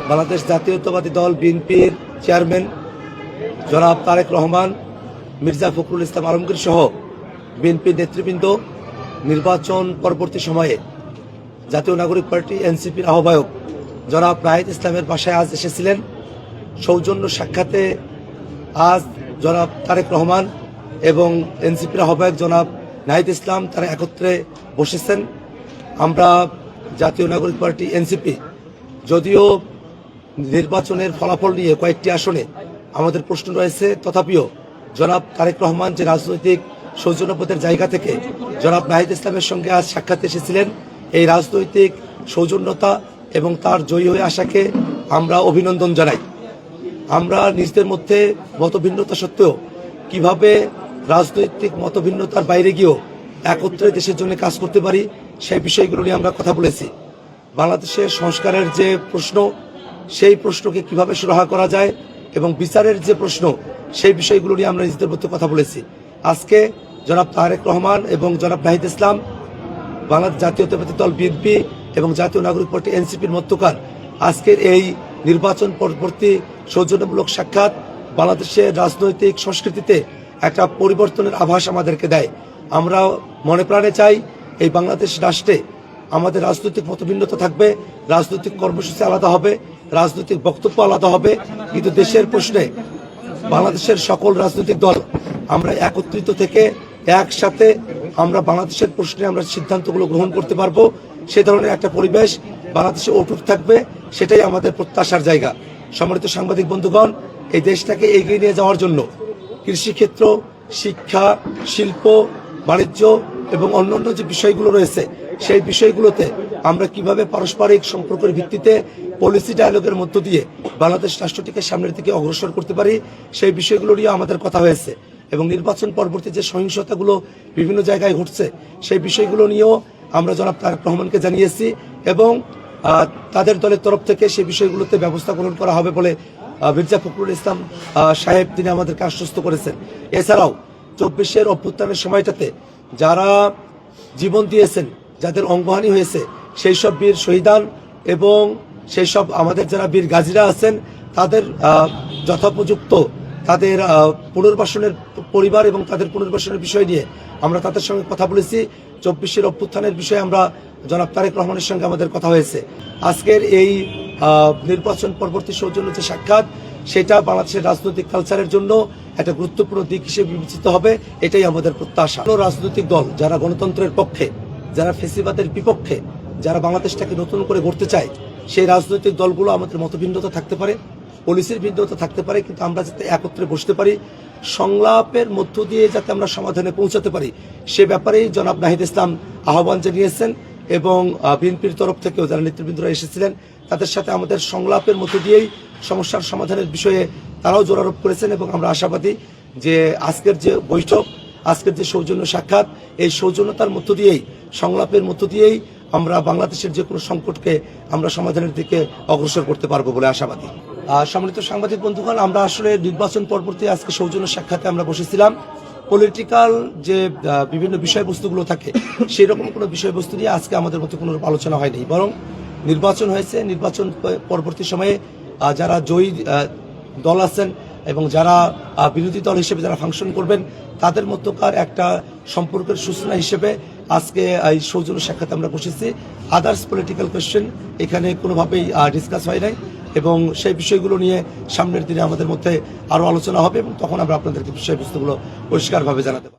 বাংলাদেশ জাতীয়তাবাদী দল বিএনপির চেয়ারম্যান জনাব তারেক রহমান, মির্জা ফখরুল ইসলাম আলমগীর সহ বিএনপির নেতৃবৃন্দ নির্বাচন পরবর্তী সময়ে জাতীয় নাগরিক পার্টি এনসিপির আহ্বায়ক জনাব নাহিদ ইসলামের বাসায় আজ এসেছিলেন। সৌজন্য সাক্ষাতে আজ জনাব তারেক রহমান এবং এনসিপির আহ্বায়ক জনাব নাহিদ ইসলাম তারা একত্রে বসেছেন। আমরা জাতীয় নাগরিক পার্টি এনসিপি যদিও নির্বাচনের ফলাফল নিয়ে কয়েকটি আসনে আমাদের প্রশ্ন রয়েছে, তথাপিও জনাব তারেক রহমান যে রাজনৈতিক সৌজন্যবোধের জায়গা থেকে জনাব নাহিদ ইসলামের সঙ্গে আজ সাক্ষাৎ এসেছিলেন, এই রাজনৈতিক সৌজন্যতা এবং তার জয়ী হয়ে আসাকে আমরা অভিনন্দন জানাই। আমরা নিজেদের মধ্যে মতভিন্নতা সত্ত্বেও কিভাবে রাজনৈতিক মতভিন্নতার বাইরে গিয়েও একত্রে দেশের জন্য কাজ করতে পারি সেই বিষয়গুলো নিয়ে আমরা কথা বলেছি। বাংলাদেশের সংস্কারের যে প্রশ্ন, সেই প্রশ্নকে কিভাবে সুরাহা করা যায় এবং বিচারের যে প্রশ্ন, সেই বিষয়গুলো নিয়ে আমরা নিজেদের মধ্যে কথা বলেছি। আজকে জনাব তারেক রহমান এবং জনাব নাহিদ ইসলাম বাংলাদেশ জাতীয়তাবাদী দল বিএনপি এবং জাতীয় নাগরিক পার্টি এনসিপির মধ্যকার আজকের এই নির্বাচন পরবর্তী সৌজন্যমূলক সাক্ষাৎ বাংলাদেশের রাজনৈতিক সংস্কৃতিতে একটা পরিবর্তনের আভাস আমাদেরকে দেয়। আমরা মনে প্রাণে চাই এই বাংলাদেশ রাষ্ট্রে আমাদের রাজনৈতিক মতভিন্নতা থাকবে, রাজনৈতিক কর্মসূচি আলাদা হবে, রাজনৈতিক বক্তব্য আলাদা হবে, কিন্তু দেশের প্রশ্নে বাংলাদেশের সকল রাজনৈতিক দল আমরা একত্রিত থেকে একসাথে আমরা বাংলাদেশের প্রশ্নে আমরা সিদ্ধান্তগুলো গ্রহণ করতে পারবো। সে ধরনের একটা পরিবেশ বাংলাদেশে অটুট থাকবে, সেটাই আমাদের প্রত্যাশার জায়গা। সম্মানিত সাংবাদিক বন্ধুগণ, এই দেশটাকে এগিয়ে নিয়ে যাওয়ার জন্য কৃষিক্ষেত্র, শিক্ষা, শিল্প, বাণিজ্য এবং অন্যান্য যে বিষয়গুলো রয়েছে, সেই বিষয়গুলোতে আমরা কিভাবে পারস্পরিক সম্পর্কের ভিত্তিতে পলিসি ডায়ালগের মধ্য দিয়ে বাংলাদেশ রাষ্ট্রটিকে সামনের দিকে অগ্রসর করতে পারি, সেই বিষয়গুলো নিয়ে আমাদের কথা হয়েছে। এবং নির্বাচন পরবর্তী যে সহিংসতাগুলো বিভিন্ন জায়গায় ঘটছে, সেই বিষয়গুলো নিয়েও আমরা জনাব তারেক রহমানকে জানিয়েছি এবং তাদের দলের তরফ থেকে সেই বিষয়গুলোতে ব্যবস্থা গ্রহণ করা হবে বলে মির্জা ফখরুল ইসলাম সাহেব তিনি আমাদেরকে আশ্বস্ত করেছেন। এছাড়াও 24-এর অভ্যুত্থানের সময়টাতে যারা জীবন দিয়েছেন, যাদের অঙ্গহানি হয়েছে, সেই সব বীর শহীদান এবং সেই সব আমাদের যারা বীর গাজীরা আছেন, তাদের যথোপযুক্ত তাদের পুনর্বাসনের পরিবার এবং তাদের পুনর্বাসনের বিষয় নিয়ে আমরা তাদের সঙ্গে কথা বলেছি। 24-এর অভ্যুত্থানের বিষয়ে আমরা জনাব তারেক রহমানের সঙ্গে আমাদের কথা হয়েছে। আজকের এই নির্বাচন পরবর্তী সৌজন্য যে সাক্ষাৎ, সেটা বাংলাদেশের রাজনৈতিক কালচারের জন্য একটা গুরুত্বপূর্ণ দিক হিসেবে বিবেচিত হবে, এটাই আমাদের প্রত্যাশা। রাজনৈতিক দল যারা গণতন্ত্রের পক্ষে, যারা ফ্যাসিবাদের বিপক্ষে, যারা বাংলাদেশটাকে নতুন করে গড়তে চায়, সেই রাজনৈতিক দলগুলো আমাদের মতভিন্নতা থাকতে পারে, পলিসির ভিন্নতা থাকতে পারে, কিন্তু আমরা যাতে একত্রে বসতে পারি, সংলাপের মধ্য দিয়ে যাতে আমরা সমাধানে পৌঁছাতে পারি, সে ব্যাপারেই জনাব নাহিদ ইসলাম আহ্বান জানিয়েছেন এবং বিএনপির তরফ থেকেও যারা নেতৃবৃন্দরা এসেছিলেন তাদের সাথে আমাদের সংলাপের মধ্য দিয়েই সমস্যার সমাধানের বিষয়ে তারাও জোরারোপ করেছেন। এবং আমরা আশাবাদী যে আজকের যে বৈঠক, আজকের যে সৌজন্য সাক্ষাৎ, এই সৌজন্যতার মধ্য দিয়েই, সংলাপের মধ্য দিয়েই আমরা বাংলাদেশের যে কোনো সংকটকে আমরা সমাধানের দিকে অগ্রসর করতে পারবো বলে আশাবাদী। সম্মানিত সাংবাদিক বন্ধুগণ, আমরা আসলে নির্বাচন পরবর্তী আজকে সৌজন্য সাক্ষাতে আমরা বসেছিলাম। পলিটিক্যাল যে বিভিন্ন বিষয়বস্তুগুলো থাকে, সেই রকম কোনো বিষয়বস্তু নিয়ে আজকে আমাদের মধ্যে কোনো আলোচনা হয়নি, বরং নির্বাচন হয়েছে। নির্বাচন পরবর্তী সময়ে যারা জয়ী দল আছেন এবং যারা বিরোধী দল হিসেবে যারা ফাংশন করবেন, তাদের মধ্যকার একটা সম্পর্কের সূচনা হিসেবে আজকে এই সৌজন্য সাক্ষাতে আমরা বসেছি। আদার্স পলিটিক্যাল কোয়েশ্চেন এখানে কোনোভাবেই ডিসকাস হয় নাই এবং সেই বিষয়গুলো নিয়ে সামনের দিনে আমাদের মধ্যে আরও আলোচনা হবে এবং তখন আমরা আপনাদেরকে বিষয়বস্তুগুলো পরিষ্কারভাবে জানাতে পারব।